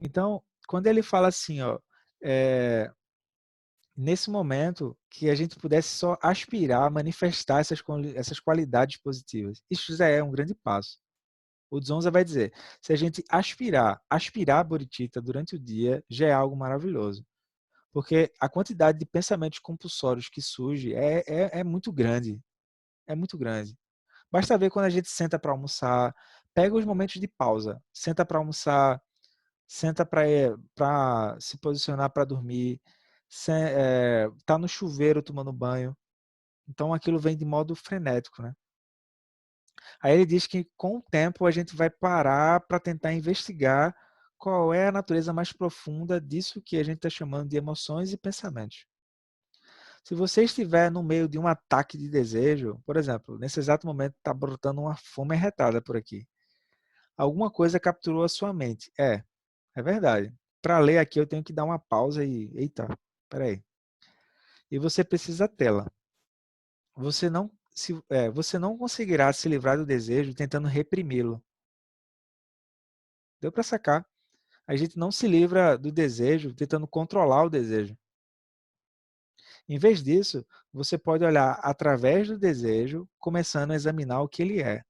Então, quando ele fala assim, ó, é, nesse momento que a gente pudesse só aspirar, manifestar essas qualidades positivas. Isso já é um grande passo. O Dzonza vai dizer, se a gente aspirar a bodhicitta durante o dia, já é algo maravilhoso. Porque a quantidade de pensamentos compulsórios que surge é muito grande. É muito grande. Basta ver quando a gente senta para almoçar, pega os momentos de pausa, senta para almoçar, senta para se posicionar para dormir, tá no chuveiro tomando banho. Então aquilo vem de modo frenético, né? Aí ele diz que com o tempo a gente vai parar para tentar investigar qual é a natureza mais profunda disso que a gente está chamando de emoções e pensamentos. Se você estiver no meio de um ataque de desejo, por exemplo, nesse exato momento está brotando uma fome arretada por aqui. Alguma coisa capturou a sua mente. É verdade. Para ler aqui eu tenho que dar uma pausa e, eita, peraí. E você precisa tê-la. Você não conseguirá se livrar do desejo tentando reprimi-lo. Deu para sacar? A gente não se livra do desejo tentando controlar o desejo. Em vez disso, você pode olhar através do desejo, começando a examinar o que ele é.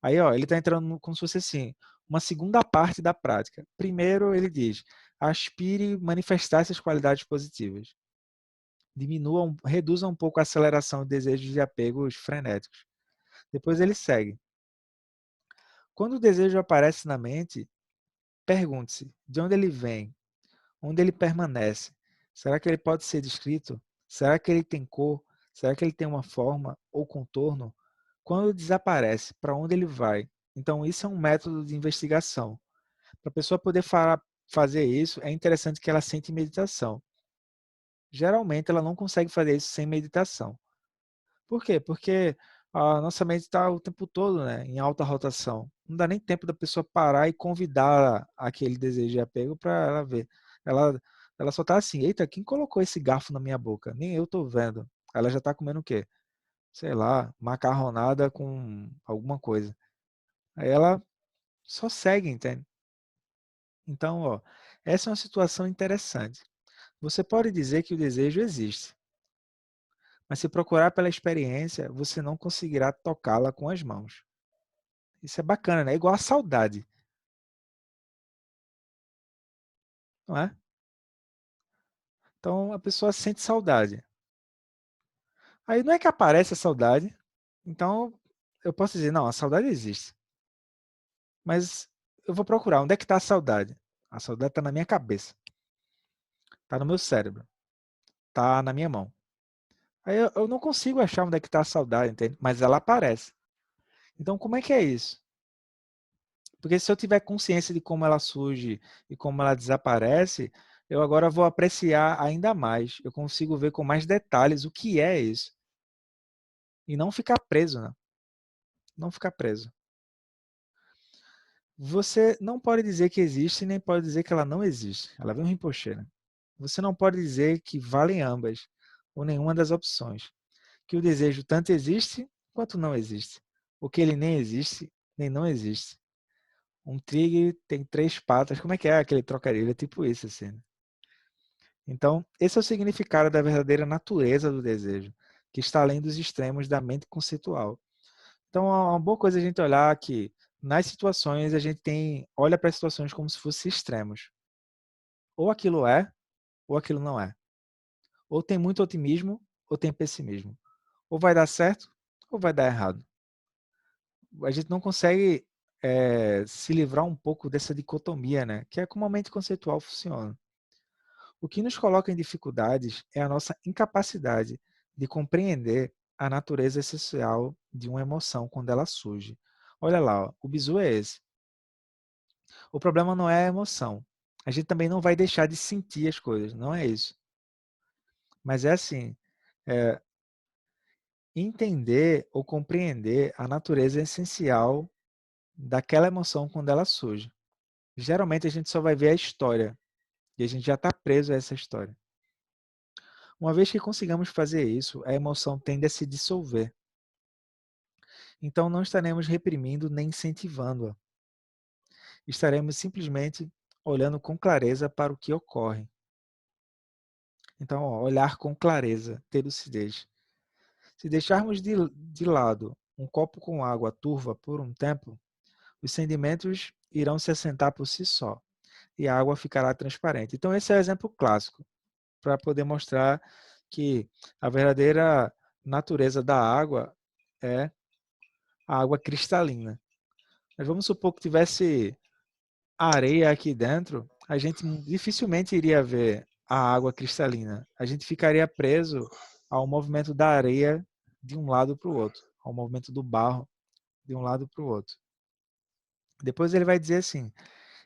Aí, ó, ele está entrando como se fosse assim, uma segunda parte da prática. Primeiro, ele diz, aspire manifestar essas qualidades positivas. Reduza um pouco a aceleração de desejos de apegos frenéticos. Depois ele segue. Quando o desejo aparece na mente, pergunte-se de onde ele vem, onde ele permanece. Será que ele pode ser descrito? Será que ele tem cor? Será que ele tem uma forma ou contorno? Quando desaparece, para onde ele vai? Então, isso é um método de investigação. Para a pessoa poder fazer isso, é interessante que ela sente meditação. Geralmente, ela não consegue fazer isso sem meditação. Por quê? Porque a nossa mente está o tempo todo, né, em alta rotação. Não dá nem tempo da pessoa parar e convidar aquele desejo de apego para ela ver. Ela, ela só está assim, eita, quem colocou esse garfo na minha boca? Nem eu estou vendo. Ela já está comendo o quê? Sei lá, macarronada com alguma coisa. Aí ela só segue, entende? Então, ó, essa é uma situação interessante. Você pode dizer que o desejo existe, mas se procurar pela experiência, você não conseguirá tocá-la com as mãos. Isso é bacana, né? É igual a saudade, não é? Então a pessoa sente saudade. Aí não é que aparece a saudade, então eu posso dizer, não, a saudade existe. Mas eu vou procurar, onde é que está a saudade? A saudade está na minha cabeça, está no meu cérebro, está na minha mão. Aí eu não consigo achar onde é que está a saudade, entende? Mas ela aparece. Então como é que é isso? Porque se eu tiver consciência de como ela surge e como ela desaparece, eu agora vou apreciar ainda mais. Eu consigo ver com mais detalhes o que é isso. E não ficar preso, né? Não ficar preso. Você não pode dizer que existe, nem pode dizer que ela não existe. Ela vem um Rinpoche, né? Você não pode dizer que valem ambas, ou nenhuma das opções. Que o desejo tanto existe, quanto não existe. Ou que ele nem existe, nem não existe. Um tigre tem três patas. Como é que é aquele trocadilho? É tipo isso, assim, né? Então, esse é o significado da verdadeira natureza do desejo, que está além dos extremos da mente conceitual. Então, é uma boa coisa a gente olhar que nas situações a gente olha para as situações como se fossem extremos. Ou aquilo é, ou aquilo não é. Ou tem muito otimismo, ou tem pessimismo. Ou vai dar certo, ou vai dar errado. A gente não consegue se livrar um pouco dessa dicotomia, né? Que é como a mente conceitual funciona. O que nos coloca em dificuldades é a nossa incapacidade de compreender a natureza essencial de uma emoção quando ela surge. Olha lá, ó, o bizu é esse. O problema não é a emoção. A gente também não vai deixar de sentir as coisas, não é isso. Mas é assim, é, entender ou compreender a natureza essencial daquela emoção quando ela surge. Geralmente a gente só vai ver a história e a gente já está preso a essa história. Uma vez que consigamos fazer isso, a emoção tende a se dissolver. Então não estaremos reprimindo nem incentivando-a. Estaremos simplesmente olhando com clareza para o que ocorre. Então, ó, olhar com clareza, ter lucidez. Se deixarmos de lado um copo com água turva por um tempo, os sedimentos irão se assentar por si só e a água ficará transparente. Então, esse é o exemplo clássico para poder mostrar que a verdadeira natureza da água é a água cristalina. Mas vamos supor que tivesse areia aqui dentro, a gente dificilmente iria ver a água cristalina. A gente ficaria preso ao movimento da areia de um lado para o outro, ao movimento do barro de um lado para o outro. Depois ele vai dizer assim,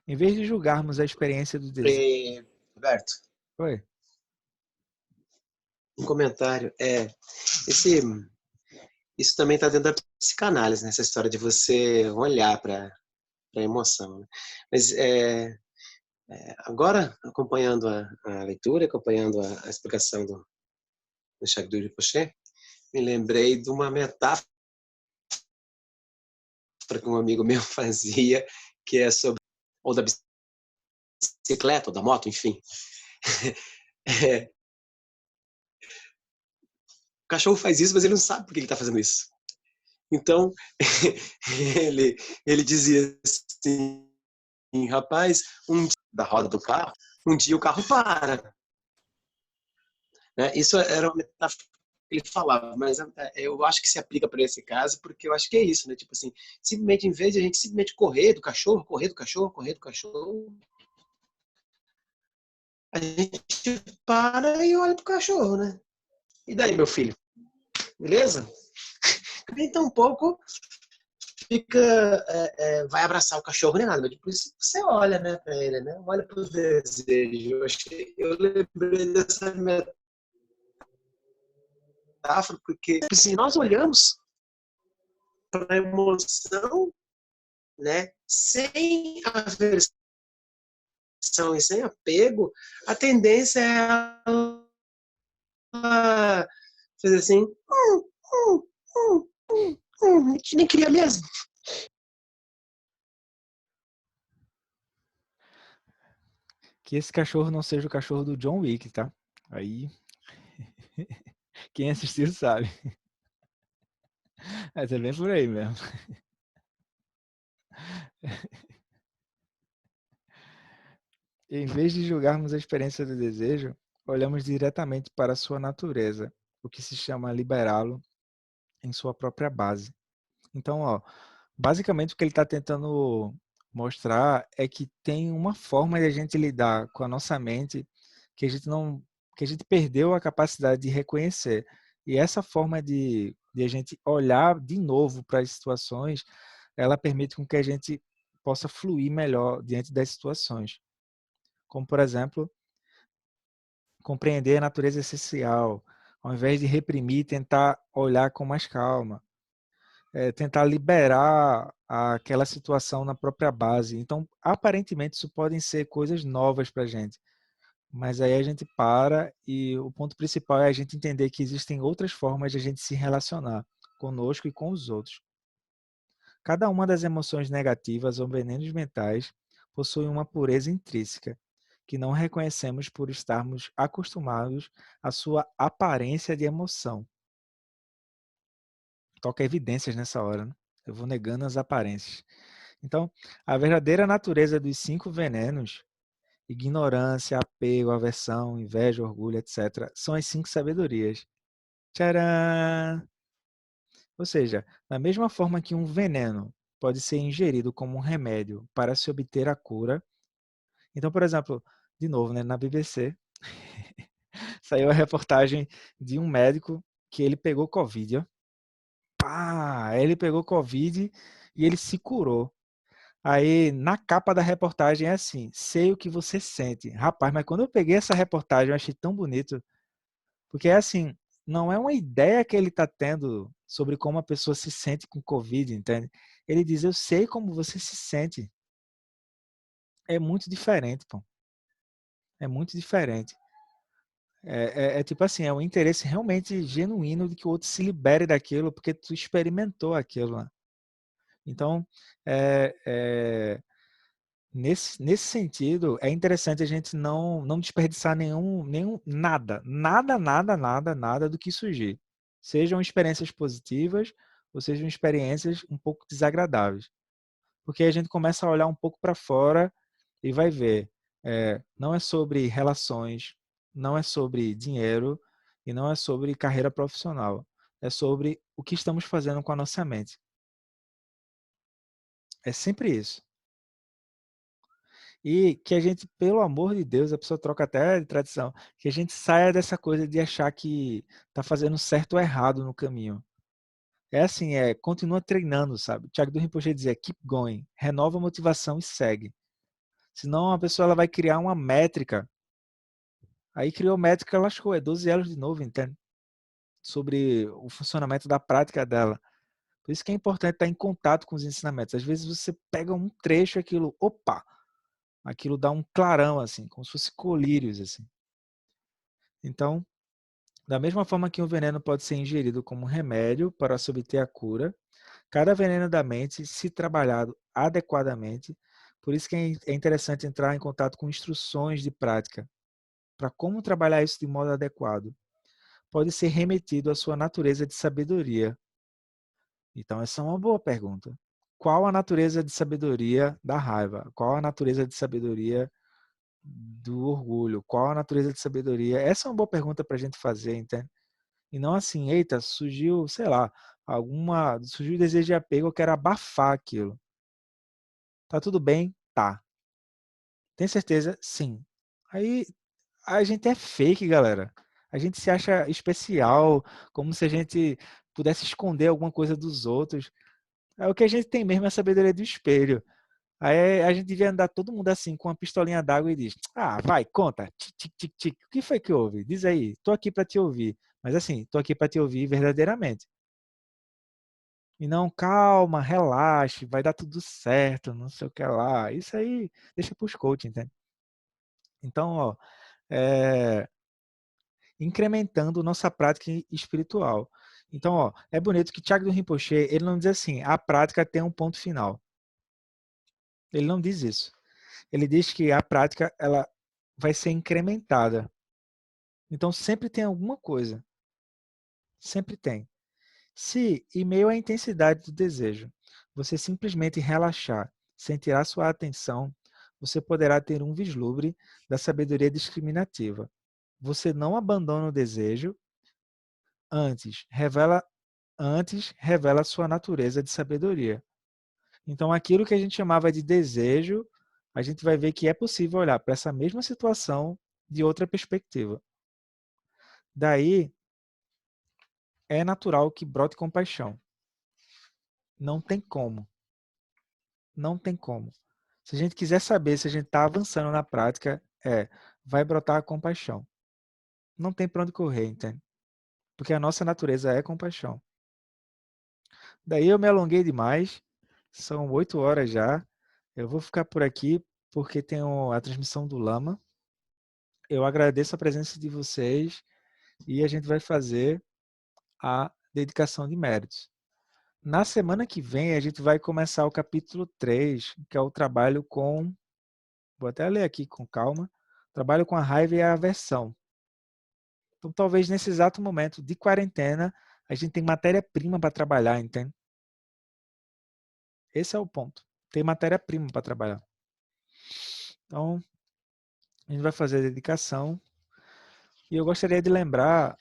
em vez de julgarmos a experiência do desejo... Roberto, Oi? um comentário. Esse, isso também está dentro da psicanálise, né? Essa história de você olhar para a emoção. Né? Mas agora, acompanhando a leitura, acompanhando a explicação do Jacques Rinpoché, me lembrei de uma metáfora que um amigo meu fazia, que é sobre, ou da bicicleta, ou da moto, enfim. O cachorro faz isso, mas ele não sabe por que ele está fazendo isso. Então, ele dizia assim, rapaz, da roda do carro, um dia o carro para. Né? Isso era uma metáfora que ele falava, mas eu acho que se aplica para esse caso, porque eu acho que é isso, né? Tipo assim, simplesmente, em vez de a gente simplesmente correr do cachorro, correr do cachorro, correr do cachorro, a gente para e olha pro cachorro, né? E daí, meu filho? Beleza? Nem tão pouco fica, vai abraçar o cachorro nem nada, mas depois você olha, né, para ele, né? Olha para os desejos. Eu lembrei dessa metáfora porque assim, nós olhamos para a emoção, né, sem aversão e sem apego, a tendência é ela fazer assim, a gente nem queria mesmo. Que esse cachorro não seja o cachorro do John Wick, tá? Aí, quem assistiu sabe. Mas é bem por aí mesmo. Em vez de julgarmos a experiência do desejo, olhamos diretamente para a sua natureza, o que se chama liberá-lo em sua própria base. Então, ó, basicamente o que ele está tentando mostrar é que tem uma forma de a gente lidar com a nossa mente que a gente não, que a gente perdeu a capacidade de reconhecer. E essa forma de a gente olhar de novo para as situações, ela permite com que a gente possa fluir melhor diante das situações. Como, por exemplo, compreender a natureza essencial, ao invés de reprimir, tentar olhar com mais calma, tentar liberar aquela situação na própria base. Então, aparentemente, isso podem ser coisas novas para a gente, mas aí a gente para e o ponto principal é a gente entender que existem outras formas de a gente se relacionar conosco e com os outros. Cada uma das emoções negativas ou venenos mentais possui uma pureza intrínseca, que não reconhecemos por estarmos acostumados à sua aparência de emoção. Toca evidências nessa hora, né? Eu vou negando as aparências. Então, a verdadeira natureza dos 5 venenos, ignorância, apego, aversão, inveja, orgulho, etc., são as 5 sabedorias. Tcharam! Ou seja, da mesma forma que um veneno pode ser ingerido como um remédio para se obter a cura. Então, por exemplo, de novo, né, na BBC, saiu a reportagem de um médico que ele pegou Covid. Ó. Ele pegou Covid e ele se curou. Aí, na capa da reportagem é assim, sei o que você sente. Rapaz, mas quando eu peguei essa reportagem, eu achei tão bonito. Porque é assim, não é uma ideia que ele está tendo sobre como a pessoa se sente com Covid, entende? Ele diz, eu sei como você se sente. É muito diferente, pô. É muito diferente. É tipo assim, é um interesse realmente genuíno de que o outro se libere daquilo, porque tu experimentou aquilo. Né? Então, é, Nesse sentido, é interessante a gente não desperdiçar nada do que surgir. Sejam experiências positivas ou sejam experiências um pouco desagradáveis. Porque a gente começa a olhar um pouco para fora e vai ver, não é sobre relações, não é sobre dinheiro e não é sobre carreira profissional. É sobre o que estamos fazendo com a nossa mente. É sempre isso. E que a gente, pelo amor de Deus, a pessoa troca até de tradição, que a gente saia dessa coisa de achar que está fazendo certo ou errado no caminho. É assim, continua treinando, sabe? Thiago do Rinpoche dizia, keep going, renova a motivação e segue. Senão a pessoa ela vai criar uma métrica. Aí criou métrica, lascou, é 12 elos de novo, entende? Sobre o funcionamento da prática dela. Por isso que é importante estar em contato com os ensinamentos. Às vezes você pega um trecho, aquilo, opa, aquilo dá um clarão, assim, como se fosse colírios, assim. Então, da mesma forma que um veneno pode ser ingerido como remédio para se obter a cura, cada veneno da mente, se trabalhado adequadamente, por isso que é interessante entrar em contato com instruções de prática, para como trabalhar isso de modo adequado. Pode ser remetido à sua natureza de sabedoria. Então, essa é uma boa pergunta. Qual a natureza de sabedoria da raiva? Qual a natureza de sabedoria do orgulho? Qual a natureza de sabedoria? Essa é uma boa pergunta para a gente fazer, entende? E não assim, eita, surgiu, sei lá, surgiu o desejo de apego, eu quero abafar aquilo. Tá tudo bem? Tá. Tem certeza? Sim. Aí a gente é fake, galera. A gente se acha especial, como se a gente pudesse esconder alguma coisa dos outros. É o que a gente tem mesmo, é a sabedoria do espelho. Aí a gente devia andar todo mundo assim, com uma pistolinha d'água e diz: Ah, vai, conta, tic, tic, tic, tic. O que foi que houve? Diz aí, tô aqui para te ouvir. Mas assim, tô aqui para te ouvir verdadeiramente. E não, calma, relaxe, vai dar tudo certo, não sei o que lá. Isso aí deixa para os coaching, entende? Então, ó, é, incrementando nossa prática espiritual. Então, ó, é bonito que Thiago do Rinpoche, ele não diz assim, a prática tem um ponto final. Ele não diz isso. Ele diz que a prática ela vai ser incrementada. Então, sempre tem alguma coisa. Sempre tem. Se, em meio à intensidade do desejo, você simplesmente relaxar, sem tirar sua atenção, você poderá ter um vislumbre da sabedoria discriminativa. Você não abandona o desejo, antes revela sua natureza de sabedoria. Então, aquilo que a gente chamava de desejo, a gente vai ver que é possível olhar para essa mesma situação de outra perspectiva. Daí, é natural que brote compaixão. Não tem como. Não tem como. Se a gente quiser saber se a gente está avançando na prática, vai brotar a compaixão. Não tem para onde correr, entende? Porque a nossa natureza é compaixão. Daí eu me alonguei demais. São 8 horas já. Eu vou ficar por aqui porque tenho a transmissão do Lama. Eu agradeço a presença de vocês e a gente vai fazer a dedicação de méritos. Na semana que vem, a gente vai começar o capítulo 3, que é o trabalho com. Vou até ler aqui com calma. Trabalho com a raiva e a aversão. Então, talvez nesse exato momento de quarentena, a gente tem matéria-prima para trabalhar, entende? Esse é o ponto. Tem matéria-prima para trabalhar. Então, a gente vai fazer a dedicação. E eu gostaria de lembrar,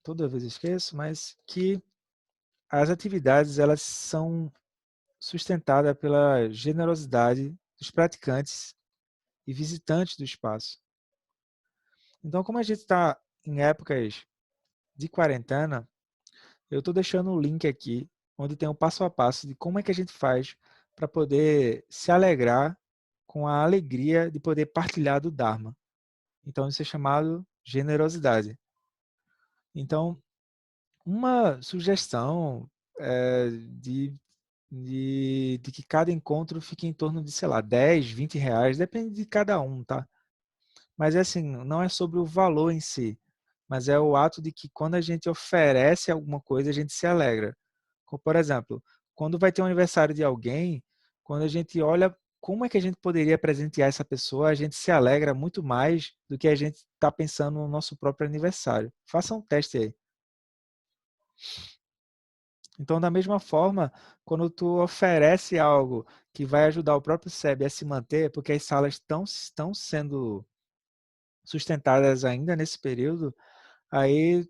toda vez eu esqueço, mas que as atividades elas são sustentadas pela generosidade dos praticantes e visitantes do espaço. Então, como a gente está em épocas de quarentena, eu estou deixando o link aqui, onde tem o passo a passo de como é que a gente faz para poder se alegrar com a alegria de poder partilhar do Dharma. Então, isso é chamado generosidade. Então, uma sugestão é de que cada encontro fique em torno de, sei lá, 10, 20 reais, depende de cada um, tá? Mas assim, não é sobre o valor em si, mas é o ato de que quando a gente oferece alguma coisa, a gente se alegra. Como, por exemplo, quando vai ter um aniversário de alguém, quando a gente olha como é que a gente poderia presentear essa pessoa? A gente se alegra muito mais do que a gente está pensando no nosso próprio aniversário. Faça um teste aí. Então, da mesma forma, quando tu oferece algo que vai ajudar o próprio SEB a se manter, porque as salas estão sendo sustentadas ainda nesse período, aí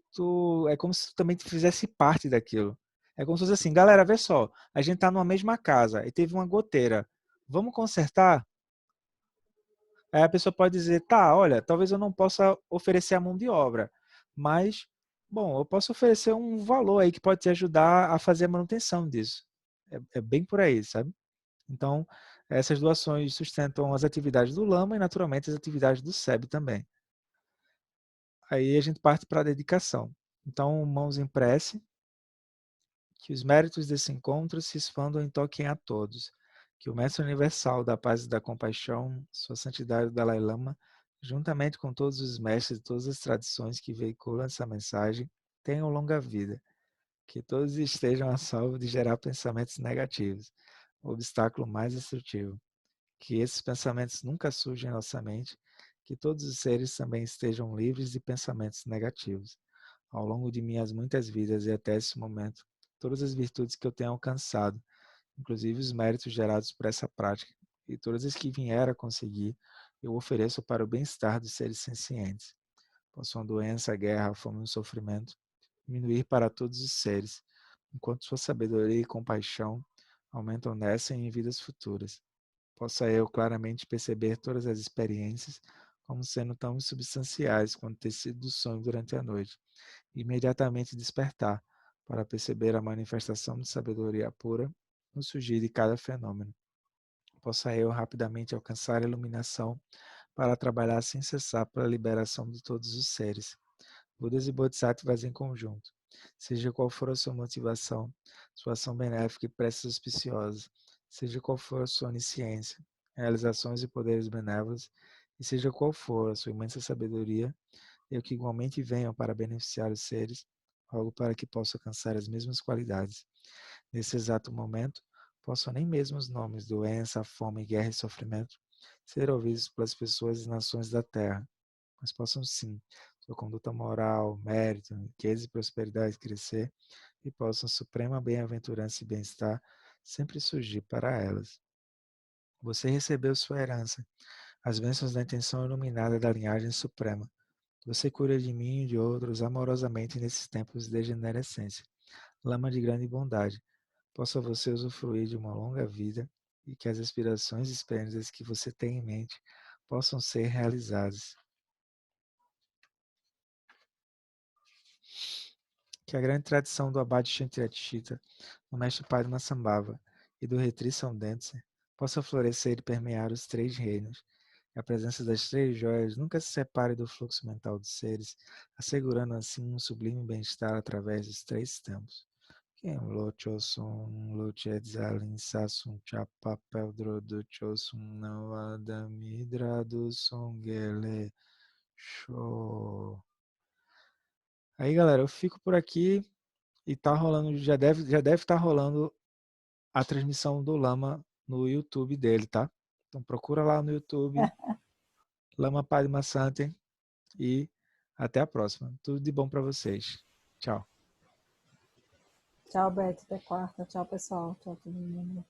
é como se tu também tu fizesse parte daquilo. É como se fosse assim, galera, vê só, a gente está numa mesma casa e teve uma goteira. Vamos consertar? Aí a pessoa pode dizer, tá, olha, talvez eu não possa oferecer a mão de obra, mas, bom, eu posso oferecer um valor aí que pode te ajudar a fazer a manutenção disso. É bem por aí, sabe? Então, essas doações sustentam as atividades do Lama e, naturalmente, as atividades do SEB também. Aí a gente parte para a dedicação. Então, mãos em prece, que os méritos desse encontro se expandam e toquem a todos. Que o Mestre Universal da Paz e da Compaixão, Sua Santidade o Dalai Lama, juntamente com todos os mestres de todas as tradições que veiculam essa mensagem, tenham longa vida. Que todos estejam a salvo de gerar pensamentos negativos, o obstáculo mais destrutivo. Que esses pensamentos nunca surjam em nossa mente, que todos os seres também estejam livres de pensamentos negativos. Ao longo de minhas muitas vidas e até esse momento, todas as virtudes que eu tenho alcançado, inclusive os méritos gerados por essa prática, e todas as que vier a conseguir, eu ofereço para o bem-estar dos seres sencientes. Possam a doença, a guerra, a fome e o sofrimento diminuir para todos os seres, enquanto sua sabedoria e compaixão aumentam nessa e em vidas futuras. Possa eu claramente perceber todas as experiências como sendo tão insubstanciais quanto ter sido do sonho durante a noite, e imediatamente despertar para perceber a manifestação de sabedoria pura no surgir de cada fenômeno. Possa eu rapidamente alcançar a iluminação para trabalhar sem cessar pela liberação de todos os seres, Budas e Bodhisattvas em conjunto. Seja qual for a sua motivação, sua ação benéfica e preces auspiciosas, seja qual for a sua onisciência, realizações e poderes benévolos, e seja qual for a sua imensa sabedoria, eu que igualmente venham para beneficiar os seres, rogo para que possa alcançar as mesmas qualidades. Nesse exato momento, possam nem mesmo os nomes doença, fome, guerra e sofrimento ser ouvidos pelas pessoas e nações da terra, mas possam sim sua conduta moral, mérito, riqueza e prosperidade crescer e possam suprema bem-aventurança e bem-estar sempre surgir para elas. Você recebeu sua herança, as bênçãos da intenção iluminada da linhagem suprema. Você cura de mim e de outros amorosamente nesses tempos de degenerescência. Lama de grande bondade, possa você usufruir de uma longa vida e que as aspirações e esperanças que você tem em mente possam ser realizadas. Que a grande tradição do Abade Shantiratita, do Mestre Padma Sambhava e do Retri São Dentse possa florescer e permear os três reinos. Que a presença das três joias nunca se separe do fluxo mental dos seres, assegurando assim um sublime bem-estar através dos três tempos. Quem lochosum lochedzalin sasum chapapel droduchosum não adamidrado songele show. Aí, galera, eu fico por aqui e tá rolando, já deve estar rolando a transmissão do Lama no YouTube dele, tá? Então procura lá no YouTube, Lama Padma Santen e até a próxima. Tudo de bom para vocês. Tchau. Tchau, Beto. Até quarta. Tchau, pessoal. Tchau, todo mundo.